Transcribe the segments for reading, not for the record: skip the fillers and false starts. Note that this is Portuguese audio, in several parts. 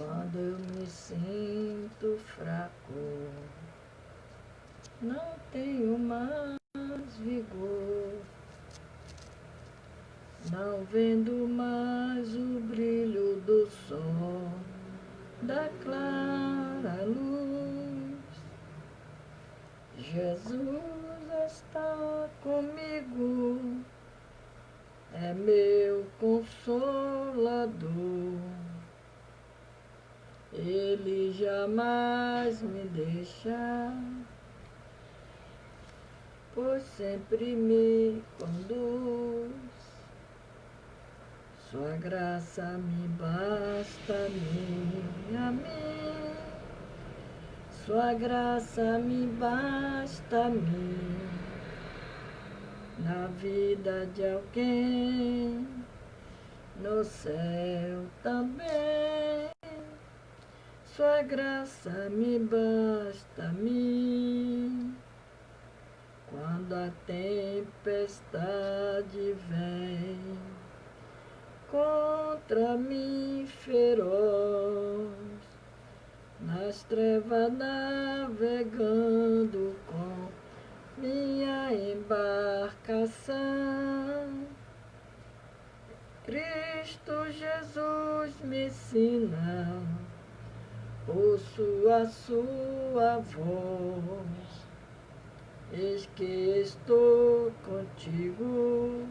Quando eu me sinto fraco, não tenho mais vigor, não vendo mais o brilho do sol, da clara luz. Jesus está comigo, é meu consolador. Ele jamais me deixa, pois sempre me conduz. Sua graça me basta a mim. Sua graça me basta a mim. Na vida de alguém, no céu também. Sua graça me basta a mim. Quando a tempestade vem contra mim feroz, nas trevas navegando com minha embarcação, Cristo Jesus me ensina, ouço a sua voz. Eis que estou contigo,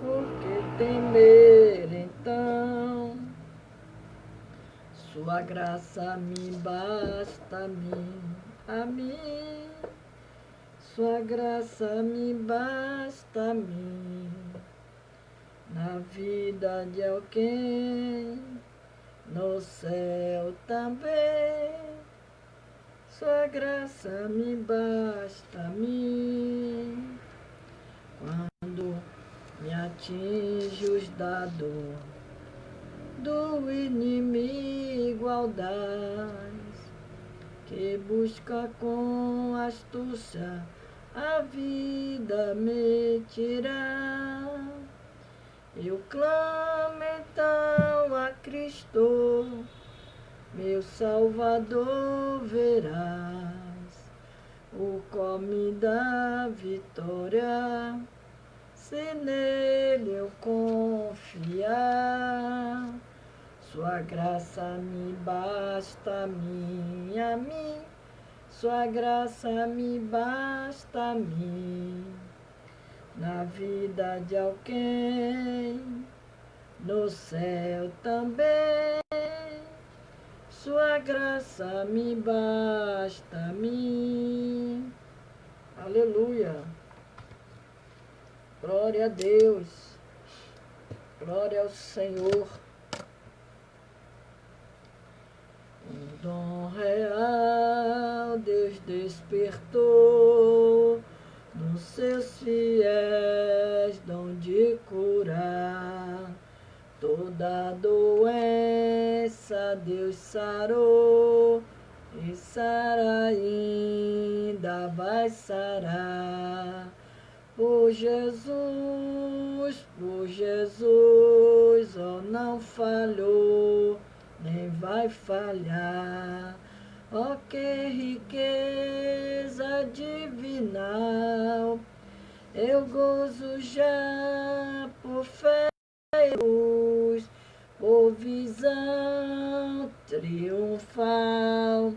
porque temer então? Sua graça me basta a mim. Sua graça me basta a mim. Na vida de alguém, no céu também. Sua graça me basta a mim. Quando me atinge os dados do inimigo audaz, que busca com astúcia a vida me tirar, eu clamo então a Cristo, meu Salvador verás, o qual me dá vitória, se nele eu confiar. Sua graça me basta a mim. Sua graça me basta a mim. Na vida de alguém, no céu também. Sua graça me basta a mim. Aleluia. Glória a Deus. Glória ao Senhor. Um dom real Deus despertou nos seus fiéis, dom de curar toda doença. Deus sarou e sara ainda vai sarar. Por Jesus, oh, não falhou, nem vai falhar. Oh, que riqueza divinal, eu gozo já por fé e luz, por visão triunfal,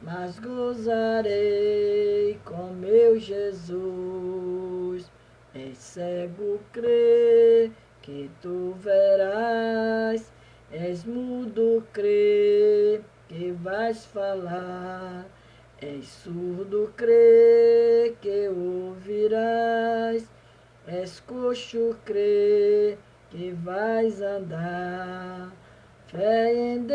mas gozarei com meu Jesus. É cego crer que tu verás, és mudo crer que vais falar, és surdo crer que ouvirás, és coxo crer que vais andar. Fé em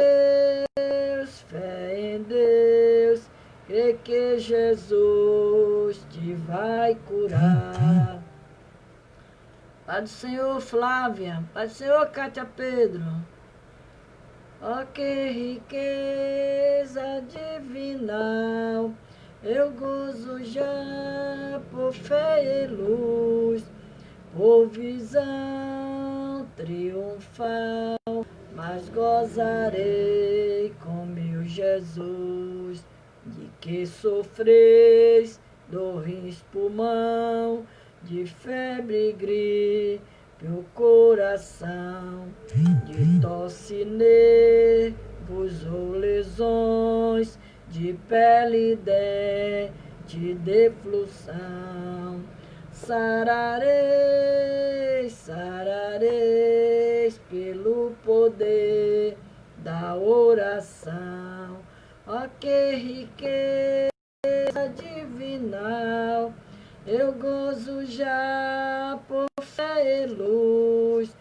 Deus, crê que Jesus te vai curar. Pai do Senhor, Flávia. Pai do Senhor, Cátia Pedro. Ó, que riqueza divinal, eu gozo já por fé e luz, por visão triunfal, mas gozarei Jesus, de que sofreis dores pulmão, de febre gripe o coração, de tosse nervos ou lesões, de pele dente, deflução. Sarareis, sarareis, pelo poder da oração. Ó que riqueza divinal, eu gozo já por fé e luz,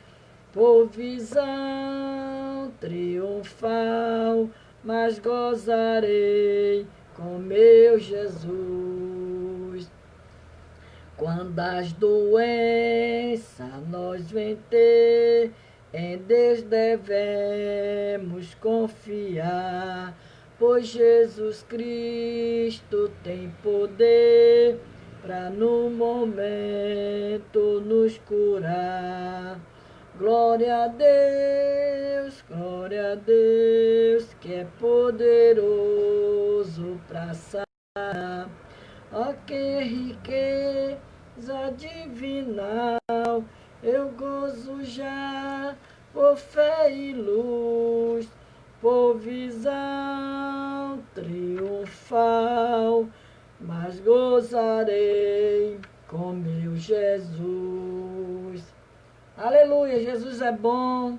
por visão triunfal, mas gozarei com meu Jesus. Quando as doenças nós vem ter, em Deus devemos confiar, pois Jesus Cristo tem poder para no momento nos curar. Glória a Deus, que é poderoso para sarar. Ó que riqueza divinal, eu gozo já por fé e luz, por visão triunfal, mas gozarei com meu Jesus. Aleluia, Jesus é bom,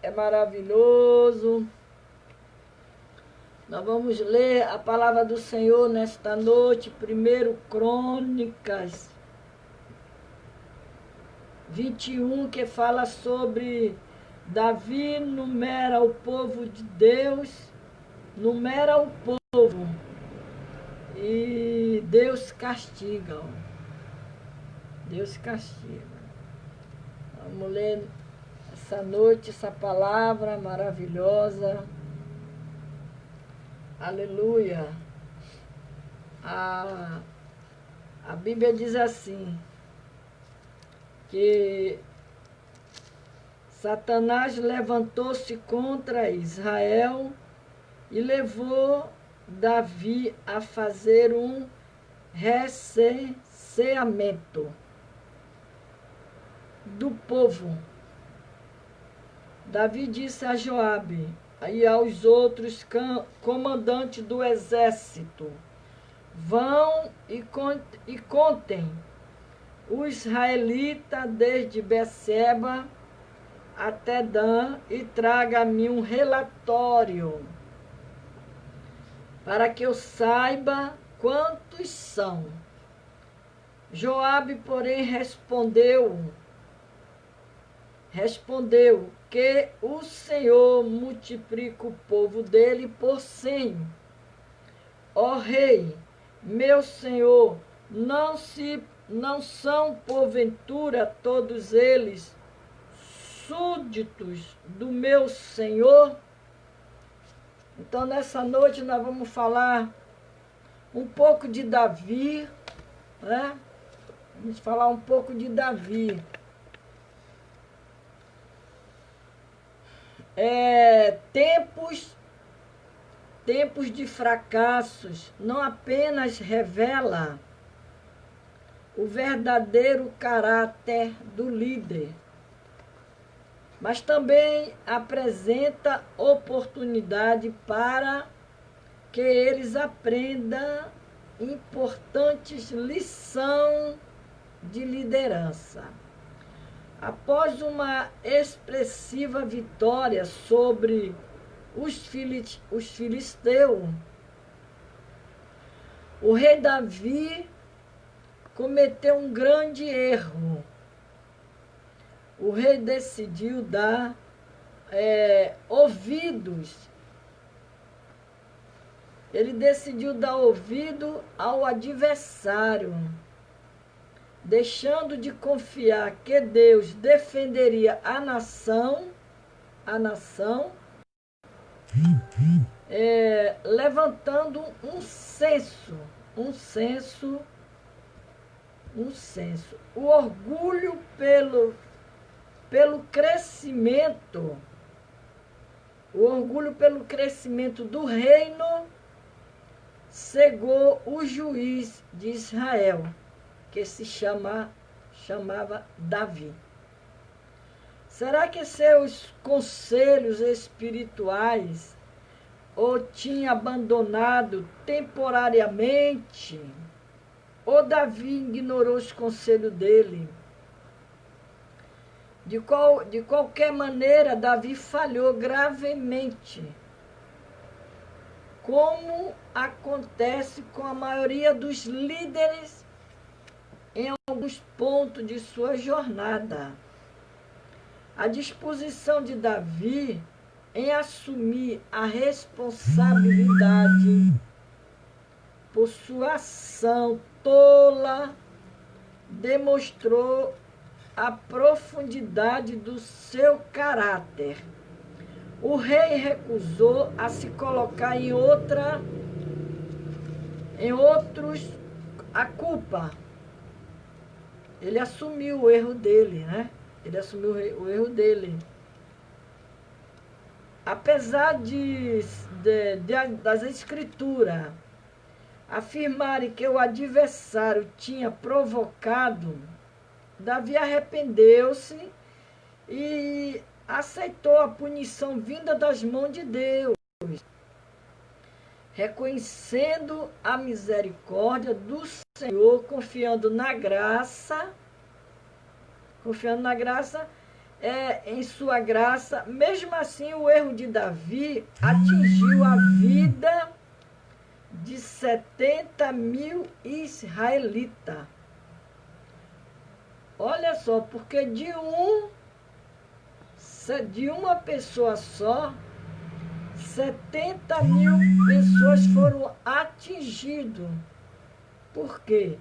é maravilhoso. Nós vamos ler a palavra do Senhor nesta noite, 1 Crônicas 21, que fala sobre Davi numera o povo de Deus, numera o povo e Deus castiga. Deus castiga. Vamos ler essa noite essa palavra maravilhosa. Aleluia. A Bíblia diz assim, que Satanás levantou-se contra Israel e levou Davi a fazer um recenseamento do povo. Davi disse a Joabe e aos outros comandantes do exército: vão e contem os israelitas desde Beceba até Dan e traga-me um relatório, para que eu saiba quantos são. Joabe, porém, respondeu que o Senhor multiplica o povo dele por 100. Ó rei, meu senhor, não são porventura todos eles súditos do meu senhor? Então nessa noite nós vamos falar um pouco de Davi, né? Vamos falar um pouco de Davi. Tempos de fracassos não apenas revela o verdadeiro caráter do líder, mas também apresenta oportunidade para que eles aprendam importantes lições de liderança. Após uma expressiva vitória sobre os filisteus, o rei Davi cometeu um grande erro. O rei decidiu dar ouvidos. Ele decidiu dar ouvido ao adversário, deixando de confiar que Deus defenderia a nação, levantando um censo. O orgulho pelo crescimento O orgulho pelo crescimento do reino cegou o juiz de Israel, que se chamava Davi. Será que seus conselhos espirituais o tinha abandonado temporariamente? Ou Davi ignorou os conselhos dele? De qualquer maneira, Davi falhou gravemente, como acontece com a maioria dos líderes em alguns pontos de sua jornada. A disposição de Davi em assumir a responsabilidade por sua ação tola demonstrou a profundidade do seu caráter. O rei recusou a se colocar em outros a culpa. Ele assumiu o erro dele, né? Ele assumiu o erro dele. Apesar das escrituras afirmarem que o adversário tinha provocado, Davi arrependeu-se e aceitou a punição vinda das mãos de Deus, reconhecendo a misericórdia do Senhor, confiando na graça, em sua graça. Mesmo assim, o erro de Davi atingiu a vida de 70 mil israelitas. Olha só, porque de uma pessoa só, 70 mil pessoas foram atingidas. Por quê?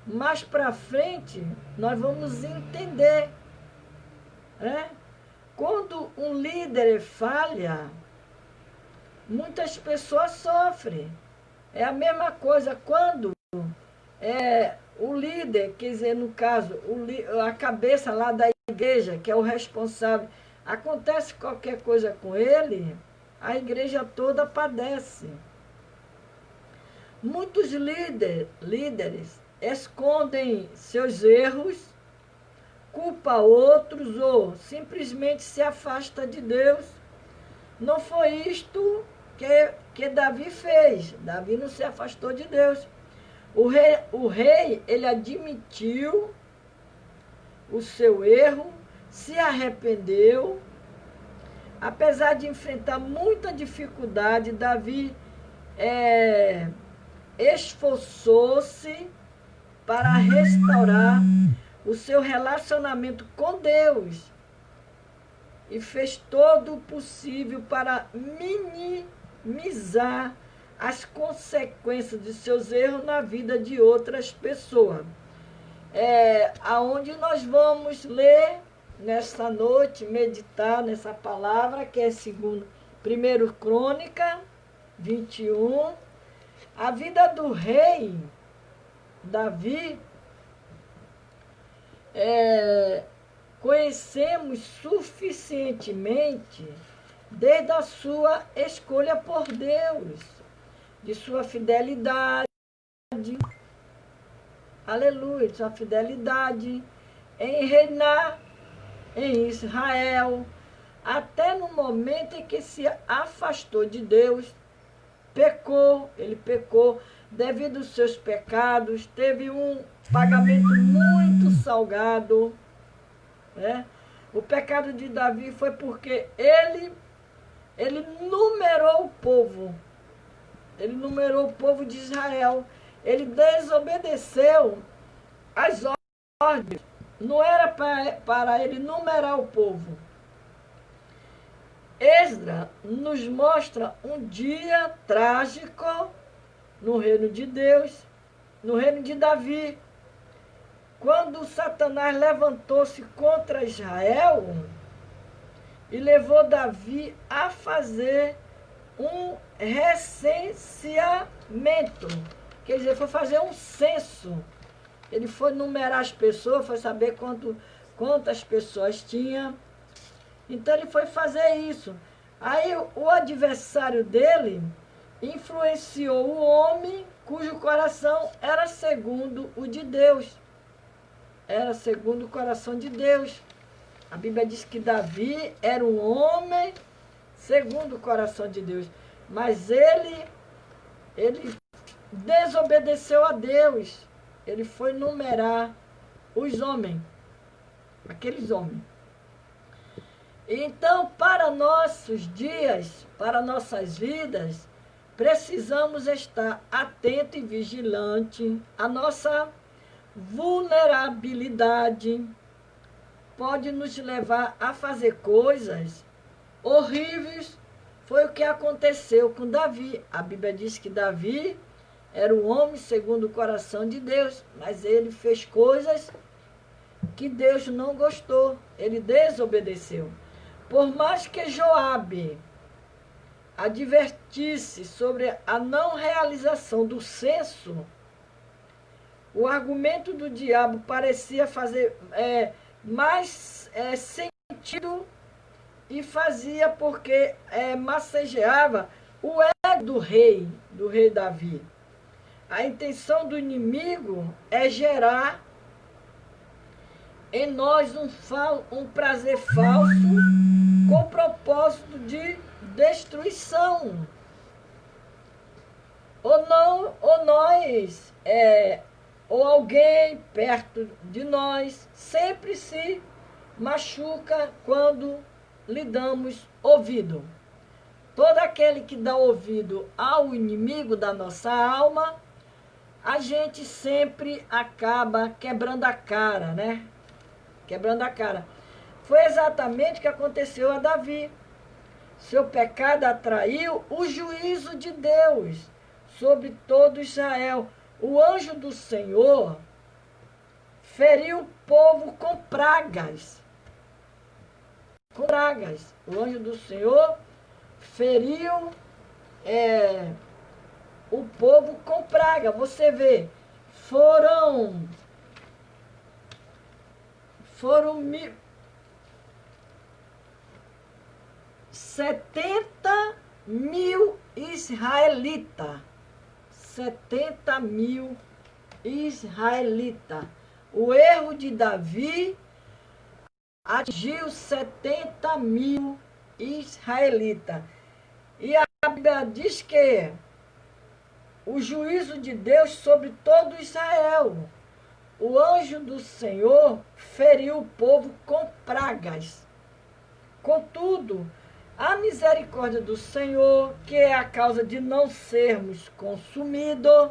Mais para frente, nós vamos entender. Né? Quando um líder falha, muitas pessoas sofrem. É a mesma coisa quando o líder, quer dizer, no caso, a cabeça lá da igreja, que é o responsável, acontece qualquer coisa com ele, a igreja toda padece. Muitos líderes escondem seus erros, culpa outros ou simplesmente se afasta de Deus. Não foi isto que Davi fez. Davi não se afastou de Deus. O rei, ele admitiu o seu erro, se arrependeu. Apesar de enfrentar muita dificuldade, Davi esforçou-se para restaurar o seu relacionamento com Deus e fez todo o possível para minimizar as consequências de seus erros na vida de outras pessoas. Aonde nós vamos ler nesta noite, meditar nessa palavra, que é 1 Crônica 21. A vida do rei Davi, conhecemos suficientemente desde a sua escolha por Deus, de sua fidelidade, aleluia, de sua fidelidade em reinar em Israel, até no momento em que se afastou de Deus, ele pecou devido aos seus pecados, teve um pagamento muito salgado. Né? O pecado de Davi foi porque ele numerou o povo. Ele numerou o povo de Israel. Ele desobedeceu as ordens. Não era para ele numerar o povo. Esdras nos mostra um dia trágico no reino de Deus, no reino de Davi, quando Satanás levantou-se contra Israel e levou Davi a fazer um recenseamento. Quer dizer, foi fazer um censo. Ele foi numerar as pessoas, foi saber quantas pessoas tinha. Então ele foi fazer isso. Aí o adversário dele influenciou o homem cujo coração era segundo o de Deus. Era segundo o coração de Deus. A Bíblia diz que Davi era um homem segundo o coração de Deus. Mas ele desobedeceu a Deus. Ele foi numerar os homens, aqueles homens. Então, para nossos dias, para nossas vidas, precisamos estar atento e vigilante. A nossa vulnerabilidade pode nos levar a fazer coisas horríveis. Foi o que aconteceu com Davi. A Bíblia diz que Davi era um homem segundo o coração de Deus, mas ele fez coisas que Deus não gostou. Ele desobedeceu. Por mais que Joabe advertisse sobre a não realização do censo, o argumento do diabo parecia fazer mais sentido e fazia porque massageava o ego do rei Davi. A intenção do inimigo é gerar em nós um prazer falso com o propósito de destruição. Ou nós, ou alguém perto de nós, sempre se machuca quando lhe damos ouvido. Todo aquele que dá ouvido ao inimigo da nossa alma, a gente sempre acaba quebrando a cara, né? Quebrando a cara. Foi exatamente o que aconteceu a Davi. Seu pecado atraiu o juízo de Deus sobre todo Israel. O anjo do Senhor feriu o povo com pragas. Com pragas. O anjo do Senhor feriu o povo com praga. Você vê, foram 70 mil israelitas. 70 mil israelitas. O erro de Davi atingiu 70 mil israelitas. E a Bíblia diz que o juízo de Deus sobre todo Israel. O anjo do Senhor feriu o povo com pragas. Contudo, a misericórdia do Senhor, que é a causa de não sermos consumidos,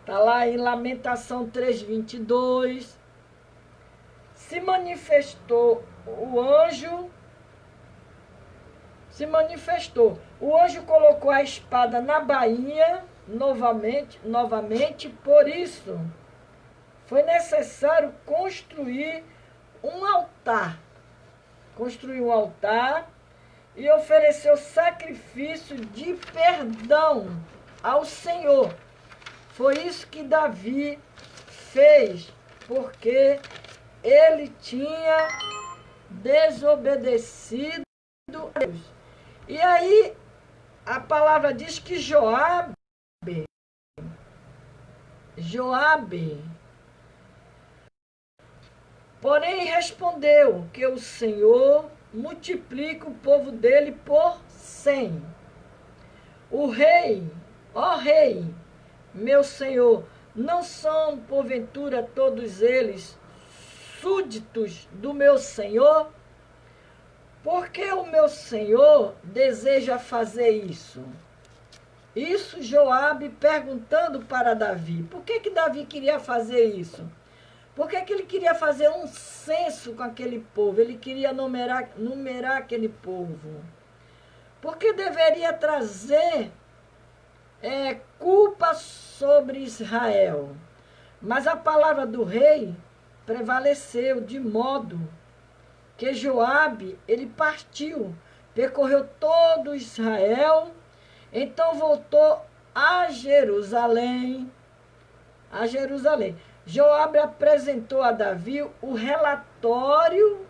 está lá em Lamentação 3:22, se manifestou. O anjo colocou a espada na bainha novamente, por isso foi necessário construir um altar. E oferecer o sacrifício de perdão ao Senhor. Foi isso que Davi fez, porque ele tinha desobedecido a Deus. E aí, a palavra diz que Joabe, porém, respondeu que o Senhor multiplica o povo dele por 100. O rei, ó rei, meu senhor, não são porventura todos eles súditos do meu senhor? Por que o meu senhor deseja fazer isso? Isso Joabe perguntando para Davi. Por que Davi queria fazer isso? Por que ele queria fazer um censo com aquele povo? Ele queria numerar aquele povo. Porque deveria trazer culpa sobre Israel. Mas a palavra do rei prevaleceu, de modo que Joabe, ele partiu, percorreu todo Israel, então voltou a Jerusalém. Joabe apresentou a Davi o relatório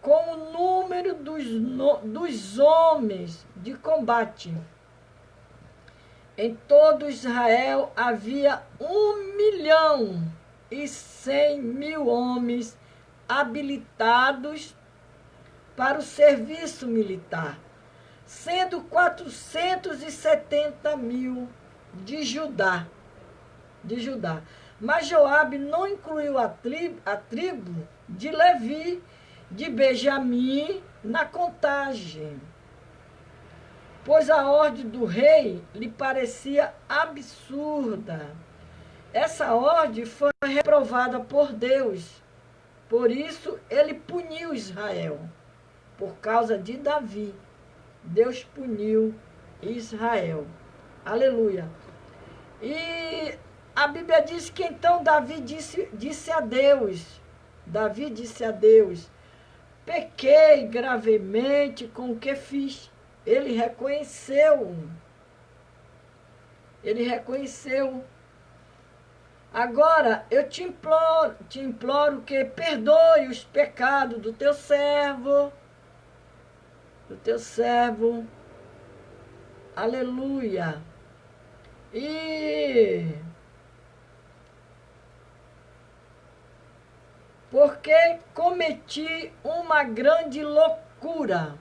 com o número dos homens de combate. Em todo Israel havia 1.100.000 homens habilitados para o serviço militar, sendo 470.000 de Judá. Mas Joabe não incluiu a tribo de Levi, de Benjamim, na contagem, pois a ordem do rei lhe parecia absurda. Essa ordem foi reprovada por Deus. Por isso, ele puniu Israel. Por causa de Davi, Deus puniu Israel. Aleluia. E a Bíblia diz que então Davi disse a Deus, pequei gravemente com o que fiz. Ele reconheceu. Agora, eu te imploro que perdoe os pecados do teu servo. Aleluia. E porque cometi uma grande loucura.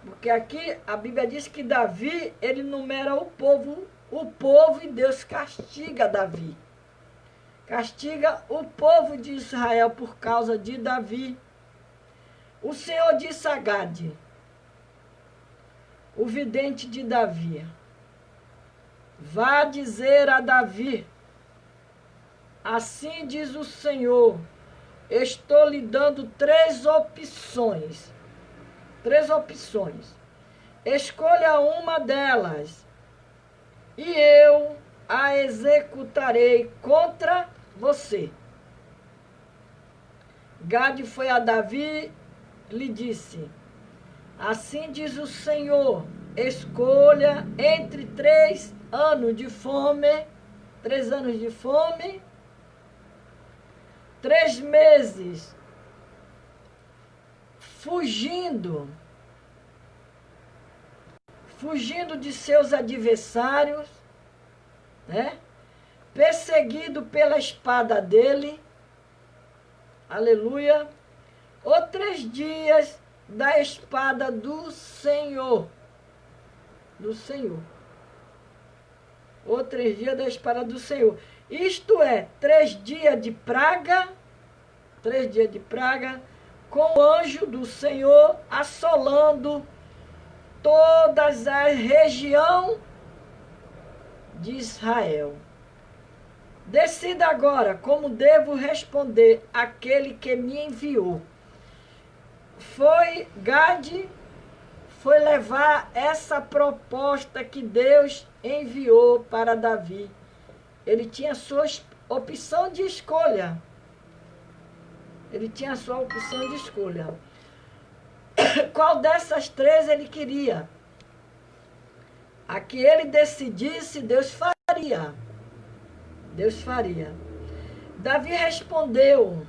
Porque aqui a Bíblia diz que Davi, ele numera o povo e Deus castiga Davi. Castiga o povo de Israel por causa de Davi. O Senhor disse a Gade, o vidente de Davi, vá dizer a Davi, assim diz o Senhor, estou lhe dando 3 opções. Escolha uma delas e eu a executarei contra você. Gade foi a Davi e lhe disse, assim diz o Senhor, escolha entre 3 anos de fome, 3 meses fugindo de seus adversários, né? Perseguido pela espada dele, aleluia, ou 3 dias da espada do Senhor, ou 3 dias da espada do Senhor, isto é, 3 dias de praga, com o anjo do Senhor assolando todas as regiões de Israel. Decida agora como devo responder àquele que me enviou. Gade foi levar essa proposta que Deus enviou para Davi. Ele tinha sua opção de escolha. Qual dessas 3 ele queria? A que ele decidisse, Deus faria. Davi respondeu,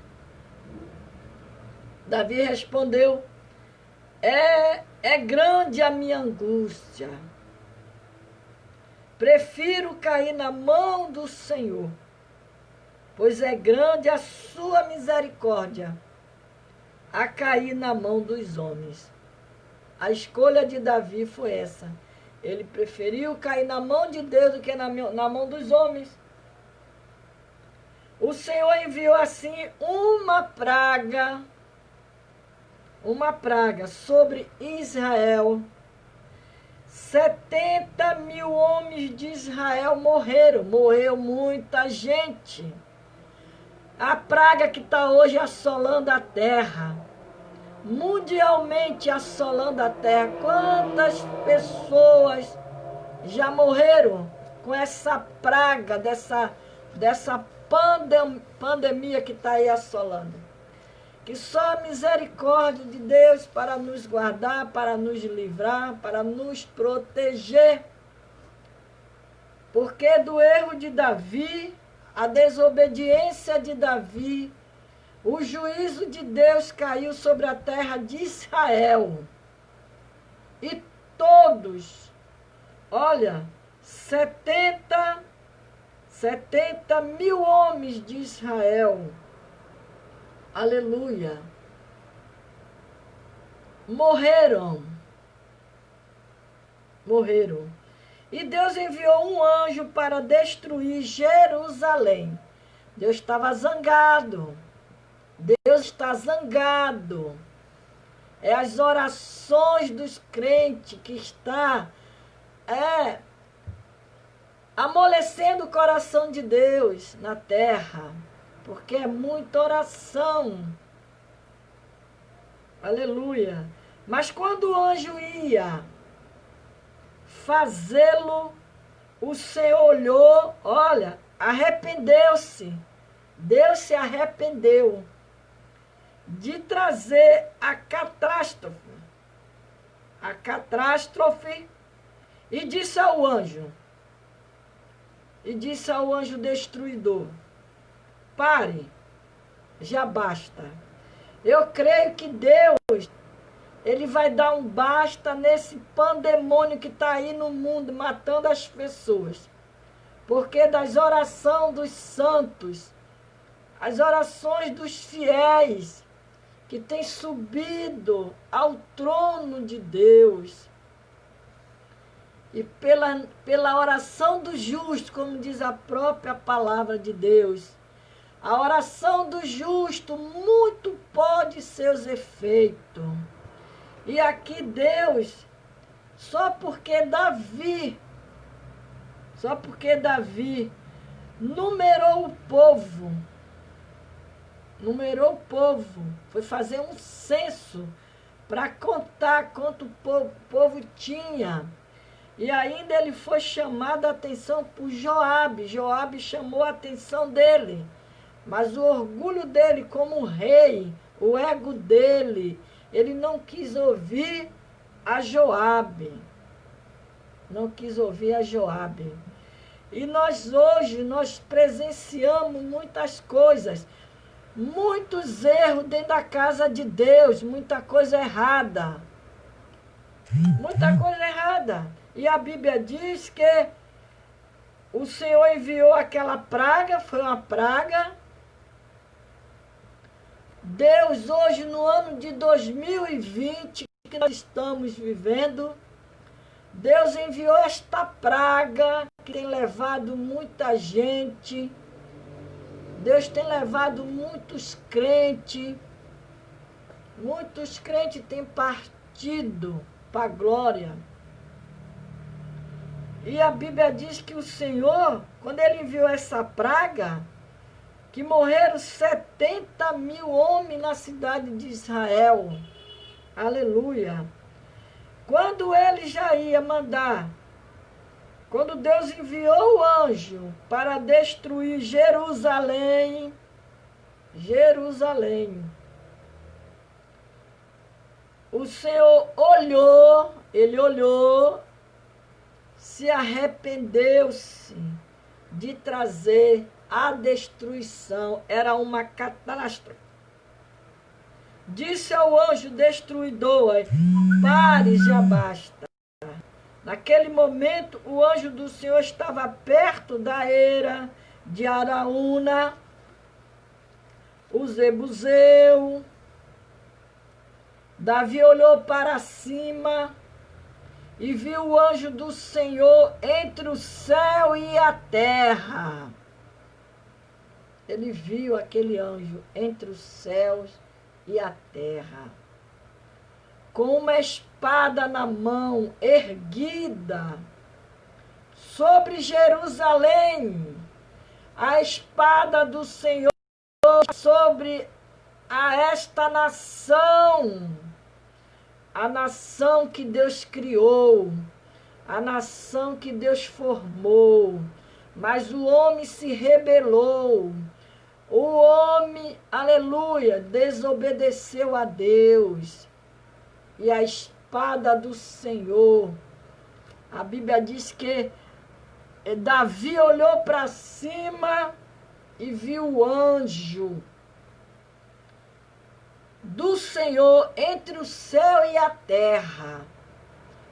é grande a minha angústia. Prefiro cair na mão do Senhor, pois é grande a sua misericórdia, a cair na mão dos homens. A escolha de Davi foi essa. Ele preferiu cair na mão de Deus do que na mão dos homens. O Senhor enviou assim uma praga sobre Israel. 70.000 homens de Israel morreu muita gente. A praga que está hoje assolando a terra, mundialmente assolando a terra. Quantas pessoas já morreram com essa praga, dessa pandemia que está aí assolando? Que só a misericórdia de Deus para nos guardar, para nos livrar, para nos proteger. Porque do erro de Davi, a desobediência de Davi, o juízo de Deus caiu sobre a terra de Israel. E todos, olha, 70 mil homens de Israel, aleluia, morreram. E Deus enviou um anjo para destruir Jerusalém. Deus estava zangado. Deus está zangado. É as orações dos crentes que está amolecendo o coração de Deus na terra. Porque é muita oração. Aleluia. Mas quando o anjo ia fazê-lo, o Senhor olhou, olha, arrependeu-se. Deus se arrependeu de trazer a catástrofe. E disse ao anjo destruidor: pare, já basta. Eu creio que Deus, Ele vai dar um basta nesse pandemônio que está aí no mundo, matando as pessoas. Porque das orações dos santos, as orações dos fiéis, que têm subido ao trono de Deus, e pela oração do justo, como diz a própria palavra de Deus, a oração do justo muito pode seus efeitos. E aqui Deus, só porque Davi numerou o povo, foi fazer um censo para contar quanto o povo tinha. E ainda ele foi chamado a atenção por Joabe. Joabe chamou a atenção dele. Mas o orgulho dele como rei, o ego dele, ele não quis ouvir a Joabe. E nós hoje, nós presenciamos muitas coisas, muitos erros dentro da casa de Deus, muita coisa errada. E a Bíblia diz que o Senhor enviou aquela praga, foi uma praga. Deus hoje, no ano de 2020, que nós estamos vivendo, Deus enviou esta praga que tem levado muita gente. Deus tem levado muitos crentes. Muitos crentes têm partido para a glória. E a Bíblia diz que o Senhor, quando Ele enviou essa praga, que morreram 70 mil homens na cidade de Israel. Aleluia. Quando Ele já ia mandar, quando Deus enviou o anjo para destruir Jerusalém, o Senhor olhou, Ele olhou, se arrependeu-se de trazer a destruição. Era uma catástrofe. Disse ao anjo destruidor: pare, já basta. Naquele momento, o anjo do Senhor estava perto da eira de Araúna, o Zebuseu. Davi olhou para cima e viu o anjo do Senhor entre o céu e a terra. Ele viu aquele anjo entre os céus e a terra, com uma espada na mão, erguida sobre Jerusalém, a espada do Senhor sobre esta nação, a nação que Deus criou, a nação que Deus formou, mas o homem se rebelou. O homem, aleluia, desobedeceu a Deus. E a espada do Senhor, a Bíblia diz que Davi olhou para cima e viu o anjo. do Senhor entre o céu e a terra,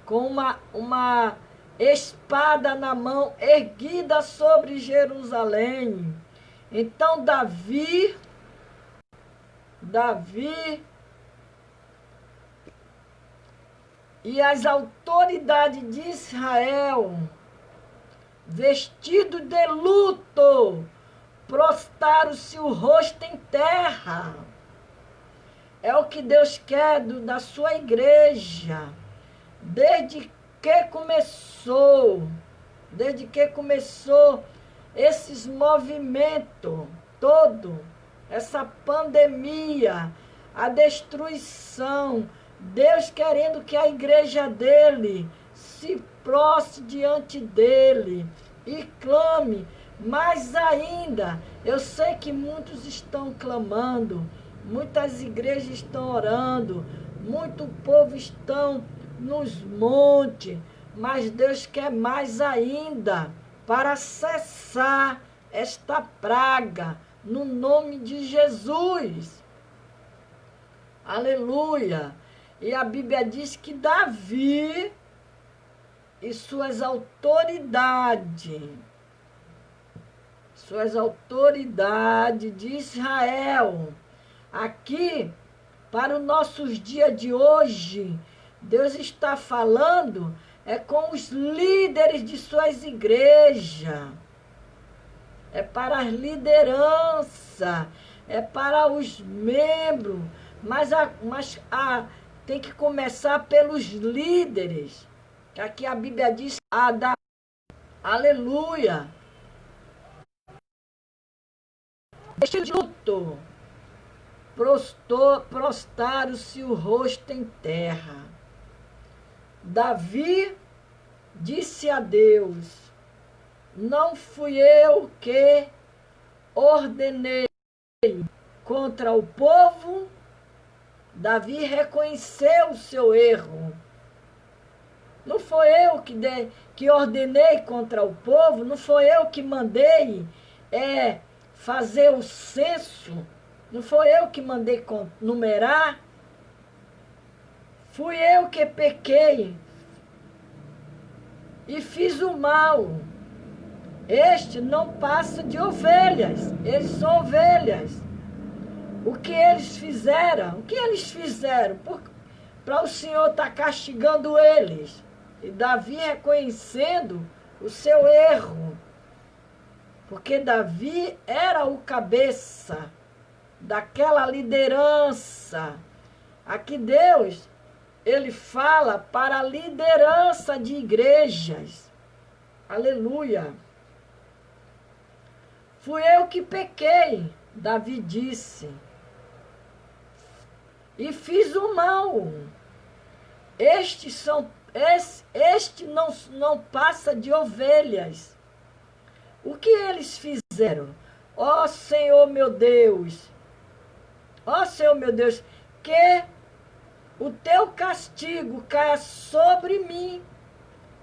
com uma espada na mão erguida sobre Jerusalém. Então Davi e as autoridades de Israel, vestidos de luto, prostraram-se o rosto em terra. É o que Deus quer da sua igreja. Desde que começou esses movimentos todo, essa pandemia, a destruição, Deus querendo que a igreja dele se prostre diante dele e clame. Mais ainda, eu sei que muitos estão clamando, muitas igrejas estão orando, muito povo estão nos montes, mas Deus quer mais ainda para cessar esta praga, no nome de Jesus. Aleluia! E a Bíblia diz que Davi e suas autoridades de Israel, aqui, para os nossos dias de hoje, Deus está falando com os líderes de suas igrejas, é para as lideranças, é para os membros, mas tem que começar pelos líderes. Aqui a Bíblia diz, aleluia, vestido de luto, prostraram-se o rosto em terra. Davi disse a Deus, não fui eu que ordenei contra o povo? Davi reconheceu o seu erro. Não foi eu que ordenei contra o povo, não foi eu que mandei fazer o censo, não foi eu que mandei numerar, fui eu que pequei e fiz o mal. Este não passa de ovelhas, eles são ovelhas. O que eles fizeram? Para o Senhor estar castigando eles. E Davi reconhecendo o seu erro. Porque Davi era o cabeça daquela liderança. Aqui Deus, ele fala para a liderança de igrejas. Aleluia. Fui eu que pequei, Davi disse, e fiz o mal. Este não passa de ovelhas. O que eles fizeram? Ó Senhor meu Deus, que o teu castigo caia sobre mim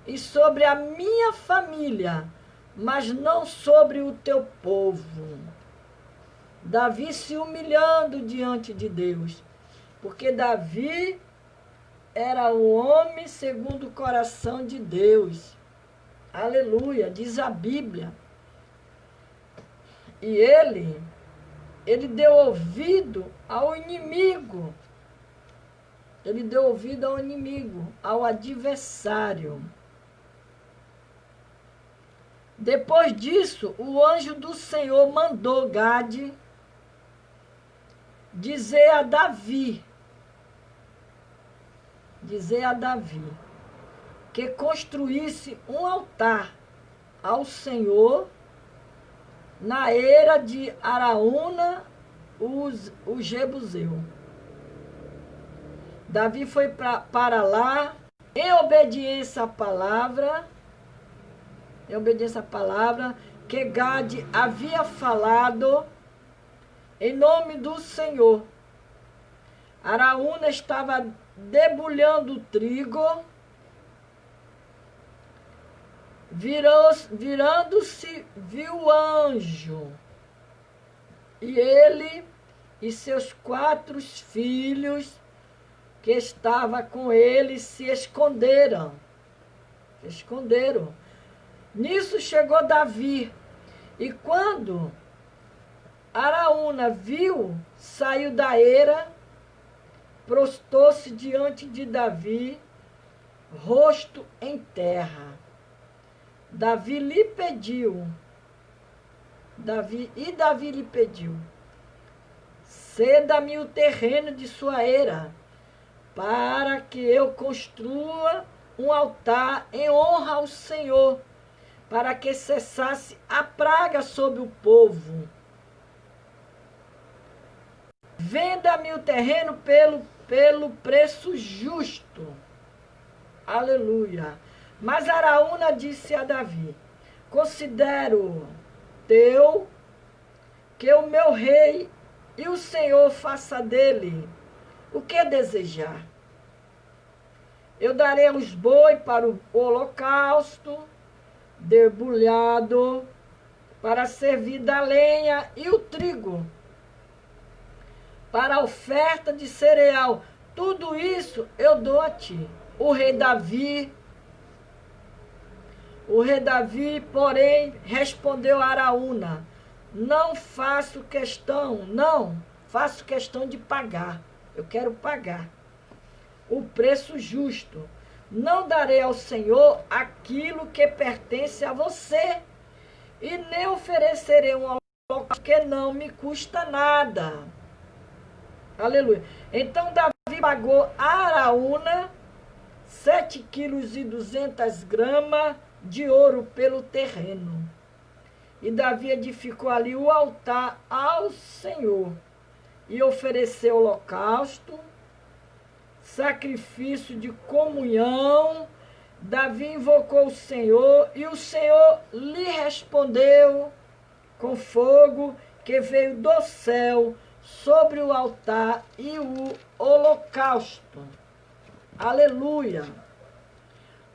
e sobre a minha família, mas não sobre o teu povo. Davi se humilhando diante de Deus, porque Davi era o homem segundo o coração de Deus. Aleluia, diz a Bíblia. E ele deu ouvido ao inimigo. Ele deu ouvido ao inimigo, ao adversário. Depois disso, o anjo do Senhor mandou Gade dizer a Davi que construísse um altar ao Senhor na eira de Araúna, o Jebuseu. Davi foi para lá, em obediência à palavra que Gade havia falado em nome do Senhor. Araúna estava debulhando o trigo, virando-se, viu o anjo, e ele e seus 4 filhos que estavam com ele se esconderam. Esconderam. Nisso chegou Davi, e quando Araúna viu, saiu da eira, prostou-se diante de Davi, rosto em terra. Davi lhe pediu, Davi lhe pediu, ceda-me o terreno de sua eira, para que eu construa um altar em honra ao Senhor, para que cessasse a praga sobre o povo. Venda-me o terreno pelo preço justo. Aleluia. Mas Araúna disse a Davi, considero teu que o meu rei e o Senhor faça dele o que desejar. Eu darei os bois para o holocausto, debulhado, para servir da lenha, e o trigo para a oferta de cereal. Tudo isso eu dou a ti. O rei Davi, porém, respondeu a Araúna, não faço questão de pagar. Eu quero pagar o preço justo. Não darei ao Senhor aquilo que pertence a você, e nem oferecerei um holocausto que não me custa nada. Aleluia. Então Davi pagou a Araúna 7,2 kg de ouro pelo terreno. E Davi edificou ali o altar ao Senhor e ofereceu holocausto, sacrifício de comunhão. Davi invocou o Senhor, e o Senhor lhe respondeu com fogo que veio do céu sobre o altar e o holocausto. Aleluia.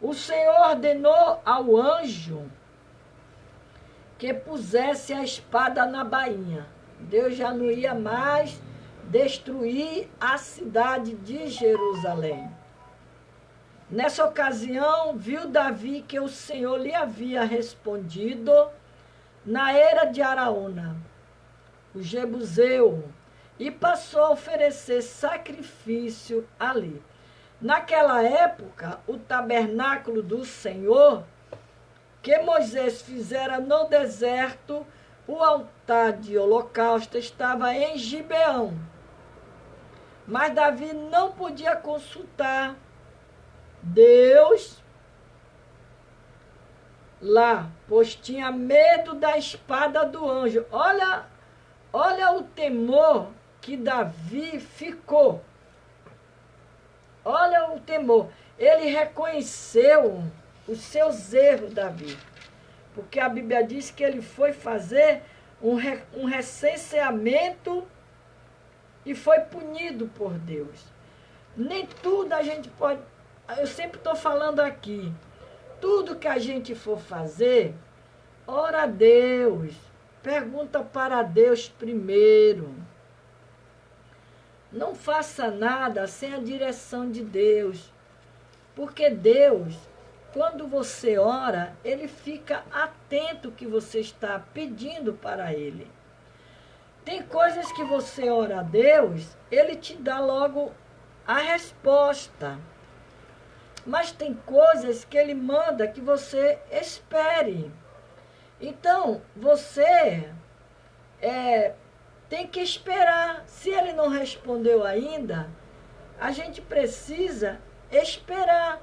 O Senhor ordenou ao anjo que pusesse a espada na bainha. Deus já não ia mais destruir a cidade de Jerusalém. Nessa ocasião, viu Davi que o Senhor lhe havia respondido na eira de Araúna, o Jebuseu, e passou a oferecer sacrifício ali. Naquela época, o tabernáculo do Senhor, que Moisés fizera no deserto, o altar de holocausto estava em Gibeão. Mas Davi não podia consultar Deus lá, pois tinha medo da espada do anjo. Olha o temor que Davi ficou. Olha o temor. Ele reconheceu os seus erros, Davi. Porque a Bíblia diz que ele foi fazer um recenseamento e foi punido por Deus. Nem tudo a gente pode... Eu sempre estou falando aqui. Tudo que a gente for fazer, ora a Deus. Pergunta para Deus primeiro. Não faça nada sem a direção de Deus. Porque Deus, quando você ora, Ele fica atento ao que você está pedindo para Ele. Tem coisas que você ora a Deus, Ele te dá logo a resposta. Mas tem coisas que Ele manda que você espere. Então, você tem que esperar. Se Ele não respondeu ainda, a gente precisa esperar.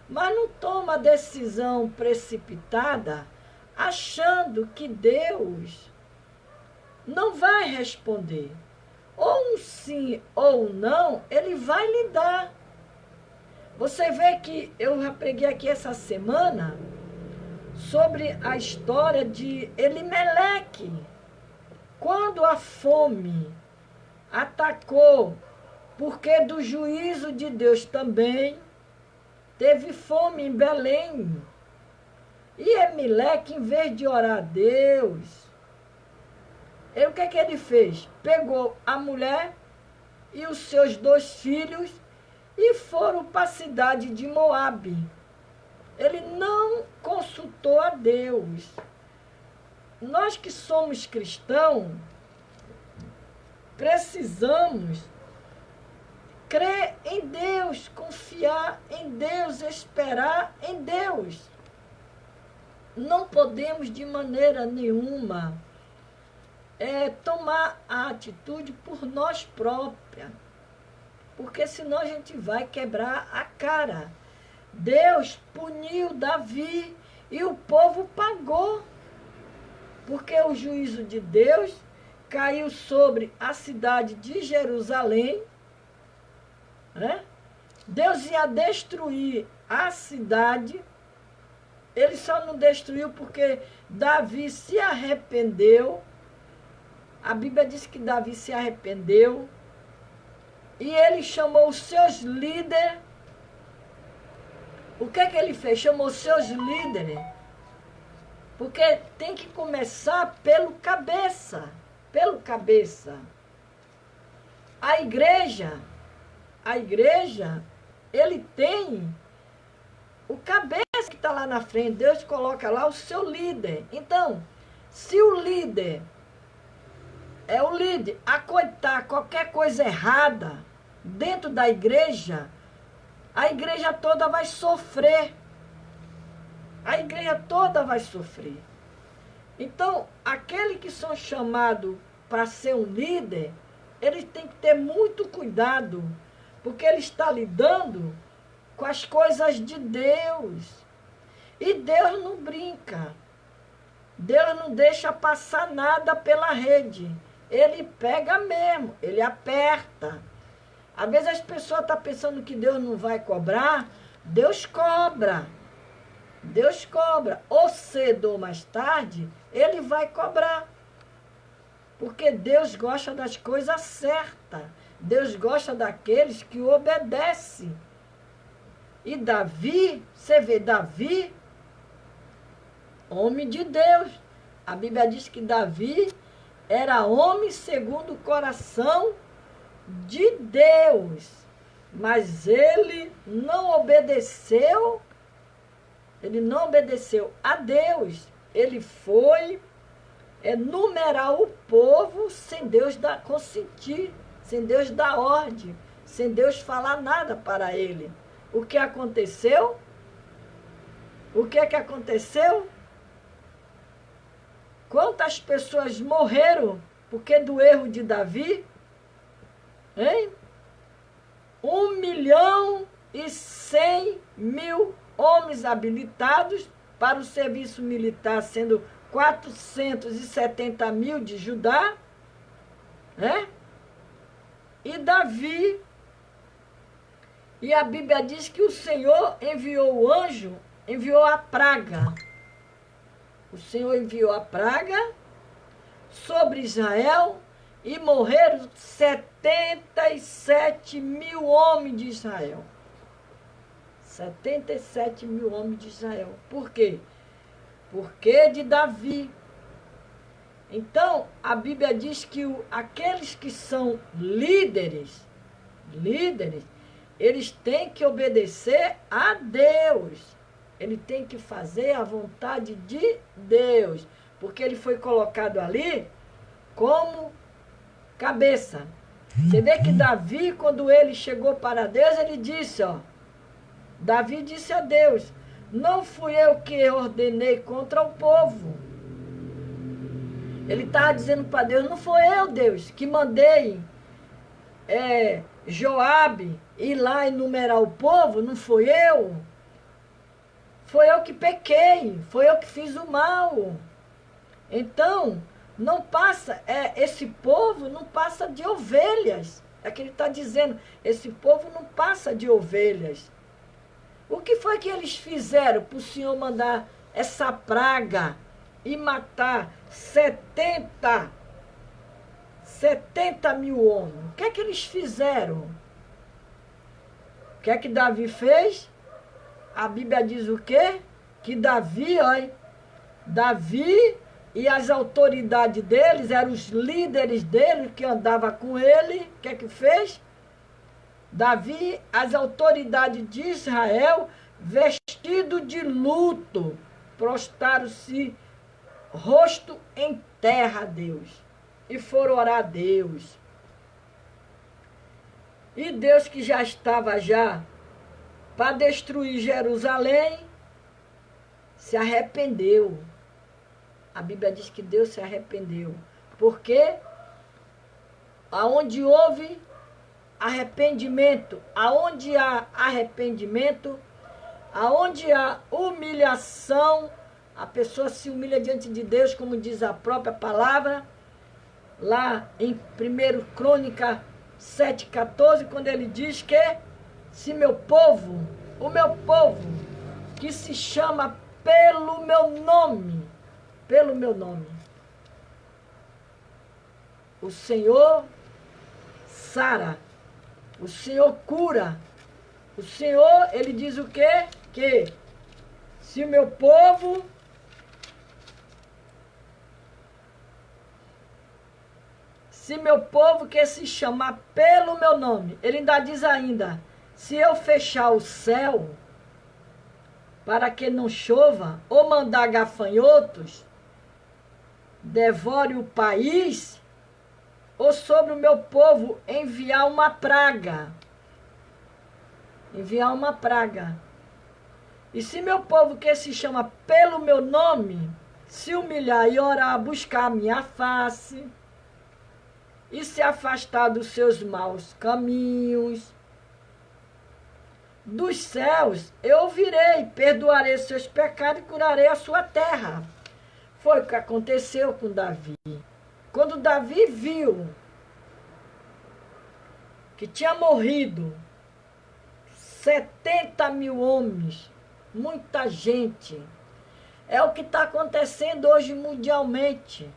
Mas não toma decisão precipitada, achando que Deus não vai responder. Ou um sim ou um não, Ele vai lhe dar. Você vê que eu já preguei aqui essa semana sobre a história de Elimeleque. Quando a fome atacou, porque do juízo de Deus também, teve fome em Belém. E Elimeleque, em vez de orar a Deus, O que é que ele fez? Pegou a mulher e os seus 2 filhos e foram para a cidade de Moabe. Ele não consultou a Deus. Nós que somos cristãos, precisamos crer em Deus, confiar em Deus, esperar em Deus. Não podemos de maneira nenhuma tomar a atitude por nós próprios, porque senão a gente vai quebrar a cara. Deus puniu Davi e o povo pagou, porque o juízo de Deus caiu sobre a cidade de Jerusalém, né? Deus ia destruir a cidade. Ele só não destruiu porque Davi se arrependeu. A Bíblia diz que Davi se arrependeu. E ele chamou os seus líderes. O que é que ele fez? Chamou os seus líderes. Porque tem que começar pelo cabeça. Pelo cabeça. A igreja, ele tem o cabeça que está lá na frente. Deus coloca lá o seu líder. Então, se o líder acoitar qualquer coisa errada dentro da igreja, a igreja toda vai sofrer. A igreja toda vai sofrer. Então, aqueles que são chamados para ser um líder, eles têm que ter muito cuidado, porque ele está lidando com as coisas de Deus. E Deus não brinca. Deus não deixa passar nada pela rede. Ele pega mesmo, ele aperta. Às vezes as pessoas estão pensando que Deus não vai cobrar. Deus cobra. Deus cobra. Ou cedo ou mais tarde, ele vai cobrar. Porque Deus gosta das coisas certas. Deus gosta daqueles que obedecem. E Davi, você vê, Davi, homem de Deus. A Bíblia diz que Davi era homem segundo o coração de Deus. Mas ele não obedeceu a Deus. Ele foi numerar o povo sem Deus consentir, sem Deus dar ordem, sem Deus falar nada para ele. O que aconteceu? O que é que aconteceu? Quantas pessoas morreram porque do erro de Davi? Hein? 1.100.000 homens habilitados para o serviço militar, sendo 470.000 de Judá, né? E Davi, e a Bíblia diz que o Senhor enviou o anjo, enviou a praga. O Senhor enviou a praga sobre Israel e morreram 77.000 homens de Israel. 77.000 homens de Israel. Por quê? Porque de Davi. Então, a Bíblia diz que aqueles que são líderes, eles têm que obedecer a Deus. Ele tem que fazer a vontade de Deus. Porque ele foi colocado ali como cabeça. Você vê que Davi, quando ele chegou para Deus, ele disse, Davi disse a Deus, não fui eu que ordenei contra o povo. Ele estava dizendo para Deus, não foi eu, Deus, que mandei Joabe ir lá enumerar o povo, não foi eu. Foi eu que pequei, foi eu que fiz o mal. Então, não passa, esse povo não passa de ovelhas. É que ele está dizendo, esse povo não passa de ovelhas. O que foi que eles fizeram para o Senhor mandar essa praga e matar 70.000 homens? O que é que eles fizeram? O que é que Davi fez? A Bíblia diz o quê? Que Davi e as autoridades deles, eram os líderes dele que andavam com ele. O que é que fez? Davi, as autoridades de Israel, vestido de luto, prostraram-se rosto em terra a Deus e foram orar a Deus. E Deus, que já estava para destruir Jerusalém, se arrependeu. A Bíblia diz que Deus se arrependeu. Porque aonde houve arrependimento, aonde há arrependimento, aonde há humilhação, a pessoa se humilha diante de Deus, como diz a própria palavra, lá em 1 Crônica 7,14, quando ele diz que se meu povo, o meu povo, que se chama pelo meu nome, o Senhor sara, o Senhor cura, o Senhor, ele diz o quê? Que se o meu povo que se chamar pelo meu nome, ele ainda diz ainda, se eu fechar o céu para que não chova, ou mandar gafanhotos, devore o país, ou sobre o meu povo enviar uma praga. Enviar uma praga. E se meu povo que se chama pelo meu nome, se humilhar e orar, buscar a minha face, e se afastar dos seus maus caminhos, dos céus eu ouvirei, perdoarei seus pecados e curarei a sua terra. Foi o que aconteceu com Davi. Quando Davi viu que tinha morrido 70.000 homens, muita gente, é o que está acontecendo hoje mundialmente.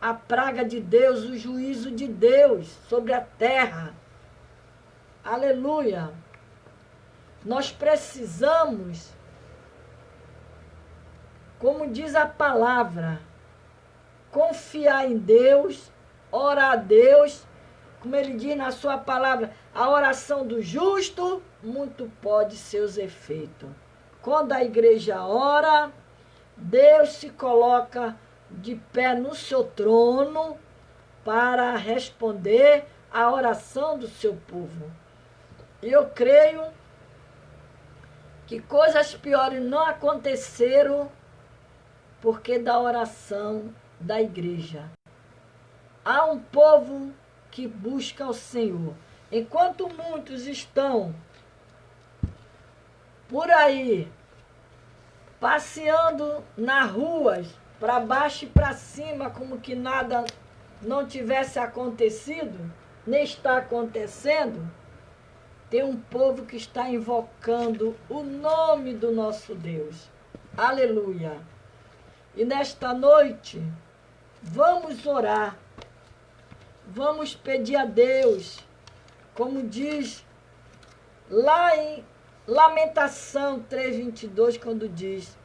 A praga de Deus, o juízo de Deus sobre a terra. Aleluia. Nós precisamos, como diz a palavra, confiar em Deus, orar a Deus, como ele diz na sua palavra, a oração do justo, muito pode seus efeitos. Quando a igreja ora, Deus se coloca de pé no seu trono para responder a oração do seu povo. E eu creio que coisas piores não aconteceram porque da oração da igreja. Há um povo que busca o Senhor. Enquanto muitos estão por aí passeando nas ruas, para baixo e para cima, como que nada não tivesse acontecido, nem está acontecendo, tem um povo que está invocando o nome do nosso Deus. Aleluia. E nesta noite, vamos orar. Vamos pedir a Deus, como diz lá em Lamentação 3:22, quando diz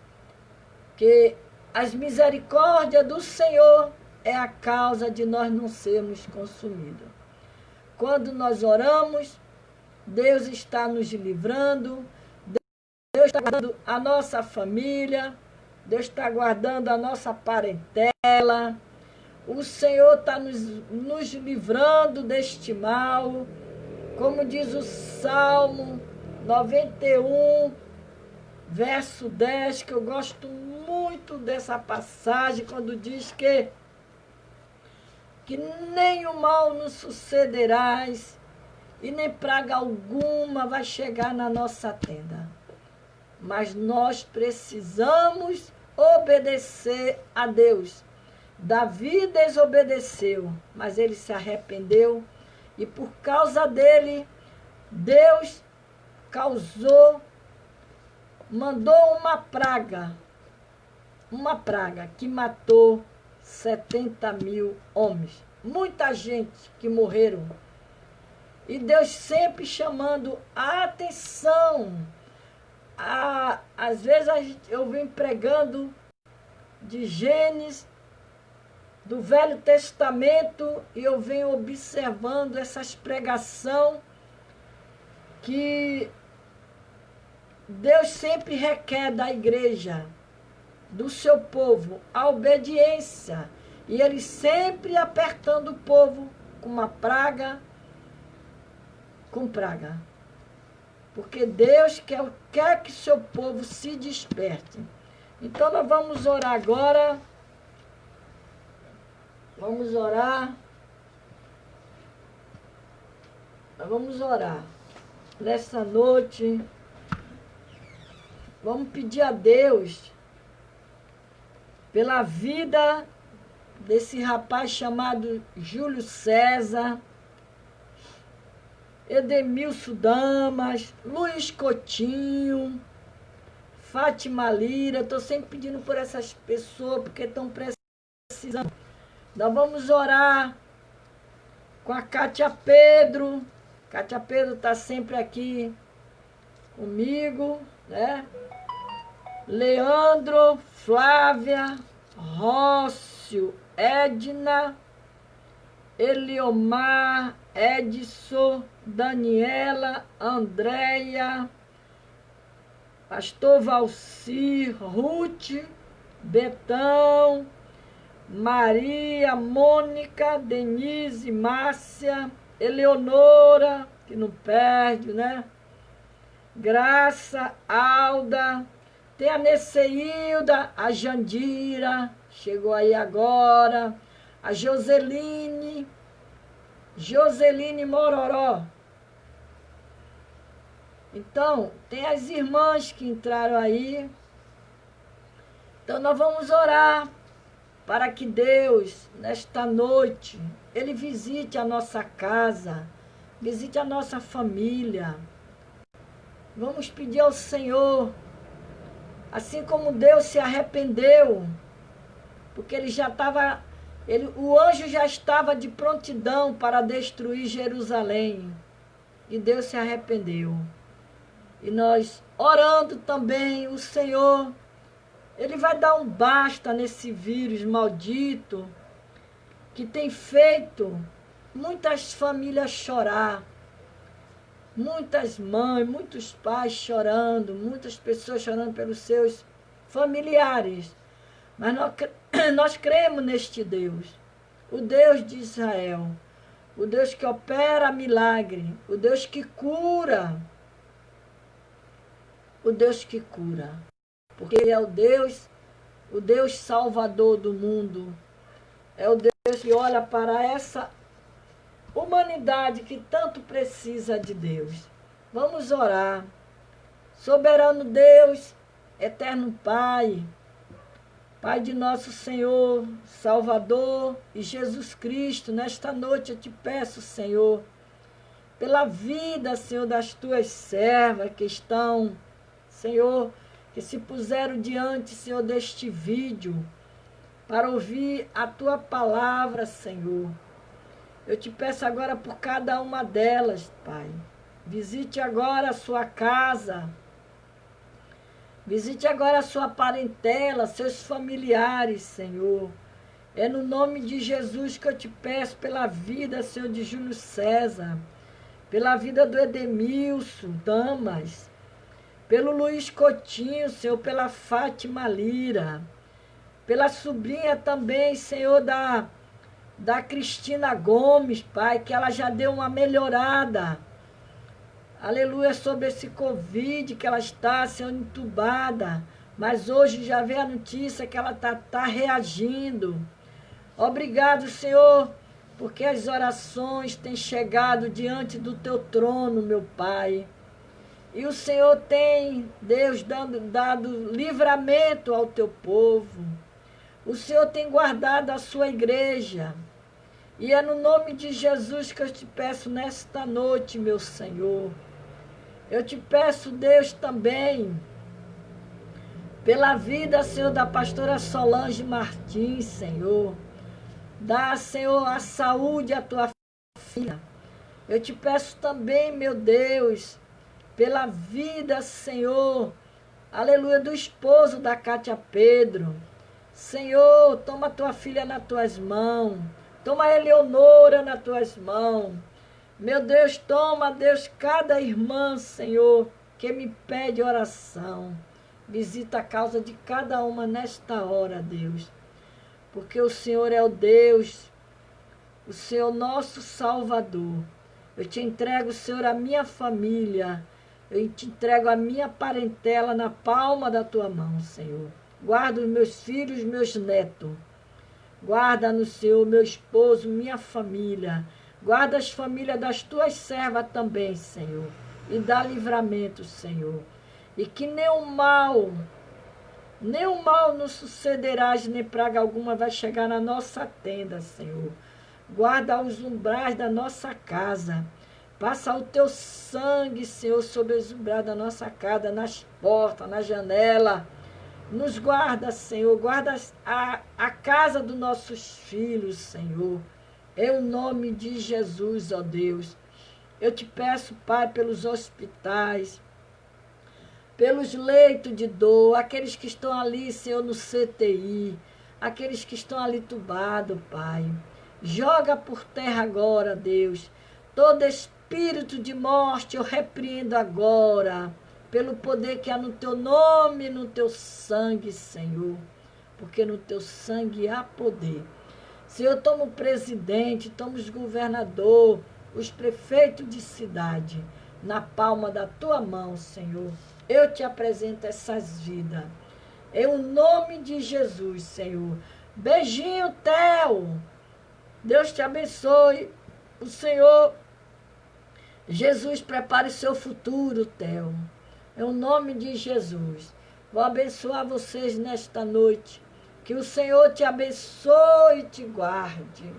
que as misericórdias do Senhor é a causa de nós não sermos consumidos. Quando nós oramos, Deus está nos livrando, Deus está guardando a nossa família, Deus está guardando a nossa parentela, o Senhor está nos livrando deste mal, como diz o Salmo 91, verso 10, que eu gosto muito dessa passagem, quando diz que nem o mal nos sucederás, e nem praga alguma vai chegar na nossa tenda. Mas nós precisamos obedecer a Deus. Davi desobedeceu, mas ele se arrependeu, e por causa dele, Deus mandou uma praga que matou 70.000 homens. Muita gente que morreram. E Deus sempre chamando a atenção. Às vezes eu venho pregando de Gênesis, do Velho Testamento, e eu venho observando essas pregações que Deus sempre requer da igreja, do seu povo, a obediência. E ele sempre apertando o povo com uma praga, com praga. Porque Deus quer que seu povo se desperte. Então nós vamos orar agora. Vamos orar. Nós vamos orar. Nessa noite, vamos pedir a Deus pela vida desse rapaz chamado Júlio César, Edemilson Damas, Luiz Coutinho, Fátima Lira. Estou sempre pedindo por essas pessoas, porque estão precisando. Nós vamos orar com a Cátia Pedro. Cátia Pedro está sempre aqui comigo, né? Leandro, Flávia, Rócio, Edna, Eliomar, Edson, Daniela, Andréia, Pastor Valcir, Ruth, Betão, Maria, Mônica, Denise, Márcia, Eleonora, que não perde, né? Graça, Alda, tem a Neceilda, a Jandira, chegou aí agora, a Joseline Mororó. Então, tem as irmãs que entraram aí. Então, nós vamos orar para que Deus, nesta noite, Ele visite a nossa casa, visite a nossa família. Vamos pedir ao Senhor, assim como Deus se arrependeu, porque ele já estava, o anjo já estava de prontidão para destruir Jerusalém, e Deus se arrependeu. E nós orando também, o Senhor, Ele vai dar um basta nesse vírus maldito, que tem feito muitas famílias chorar, muitas mães, muitos pais chorando, muitas pessoas chorando pelos seus familiares. Mas nós cremos neste Deus, o Deus de Israel, o Deus que opera milagre, o Deus que cura, o Deus que cura. Porque Ele é o Deus salvador do mundo, é o Deus que olha para essa humanidade que tanto precisa de Deus. Vamos orar. Soberano Deus, eterno Pai, Pai de nosso Senhor, Salvador e Jesus Cristo, nesta noite eu te peço, Senhor, pela vida, Senhor, das tuas servas que estão, Senhor, que se puseram diante, Senhor, deste vídeo, para ouvir a tua palavra, Senhor. Eu te peço agora por cada uma delas, Pai. Visite agora a sua casa. Visite agora a sua parentela, seus familiares, Senhor. É no nome de Jesus que eu te peço pela vida, Senhor, de Júlio César, pela vida do Edemilson Damas, pelo Luiz Coutinho, Senhor, pela Fátima Lira, pela sobrinha também, Senhor, da Cristina Gomes, Pai, que ela já deu uma melhorada. Aleluia, sobre esse Covid que ela está sendo entubada. Mas hoje já veio a notícia que ela está reagindo. Obrigado, Senhor, porque as orações têm chegado diante do teu trono, meu Pai. E o Senhor tem, Deus, dado livramento ao teu povo. O Senhor tem guardado a sua igreja. E é no nome de Jesus que eu te peço nesta noite, meu Senhor. Eu te peço, Deus, também, pela vida, Senhor, da pastora Solange Martins, Senhor. Dá, Senhor, a saúde à tua filha. Eu te peço também, meu Deus, pela vida, Senhor, aleluia, do esposo da Cátia Pedro. Senhor, toma a tua filha nas tuas mãos. Toma a Eleonora nas tuas mãos. Meu Deus, toma, Deus, cada irmã, Senhor, que me pede oração. Visita a causa de cada uma nesta hora, Deus. Porque o Senhor é o Deus, o Senhor nosso Salvador. Eu te entrego, Senhor, a minha família. Eu te entrego a minha parentela na palma da tua mão, Senhor. Guarda os meus filhos, meus netos. Guarda no Senhor, meu esposo, minha família. Guarda as famílias das tuas servas também, Senhor. E dá livramento, Senhor. E que nenhum mal nos sucederá, nem praga alguma vai chegar na nossa tenda, Senhor. Guarda os umbrais da nossa casa. Passa o teu sangue, Senhor, sobre os umbrais da nossa casa, nas portas, na janela. Nos guarda, Senhor. Guarda a casa dos nossos filhos, Senhor. Em o nome de Jesus, ó Deus. Eu te peço, Pai, pelos hospitais, pelos leitos de dor, aqueles que estão ali, Senhor, no CTI, aqueles que estão ali tubados, Pai. Joga por terra agora, Deus. Todo espírito de morte eu repreendo agora, pelo poder que há no teu nome e no teu sangue, Senhor. Porque no teu sangue há poder. Senhor, toma o presidente, toma os governadores, os prefeitos de cidade, na palma da tua mão, Senhor. Eu te apresento essas vidas. Em o nome de Jesus, Senhor. Beijinho, Theo. Deus te abençoe. O Senhor, Jesus, prepare o seu futuro, Theo. Em o nome de Jesus. Vou abençoar vocês nesta noite. Que o Senhor te abençoe e te guarde.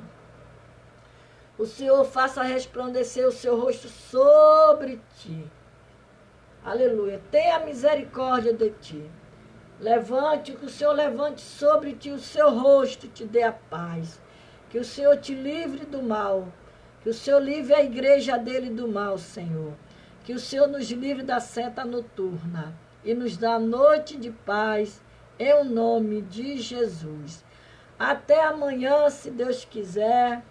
O Senhor faça resplandecer o seu rosto sobre ti. Aleluia. Tenha misericórdia de ti. Levante, que o Senhor levante sobre ti o seu rosto e te dê a paz. Que o Senhor te livre do mal. Que o Senhor livre a igreja dele do mal, Senhor. Que o Senhor nos livre da seta noturna. E nos dá a noite de paz. Em o nome de Jesus. Até amanhã, se Deus quiser,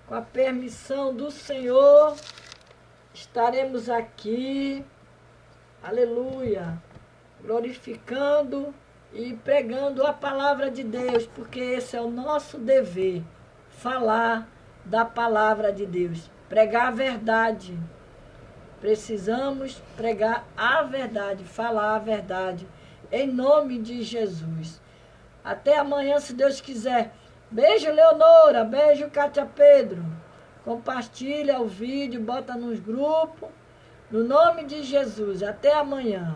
com a permissão do Senhor, estaremos aqui, aleluia, glorificando e pregando a palavra de Deus, porque esse é o nosso dever, falar da palavra de Deus, pregar a verdade. Precisamos pregar a verdade, falar a verdade. Em nome de Jesus. Até amanhã, se Deus quiser. Beijo, Leonora. Beijo, Cátia Pedro. Compartilha o vídeo, bota nos grupos. No nome de Jesus. Até amanhã.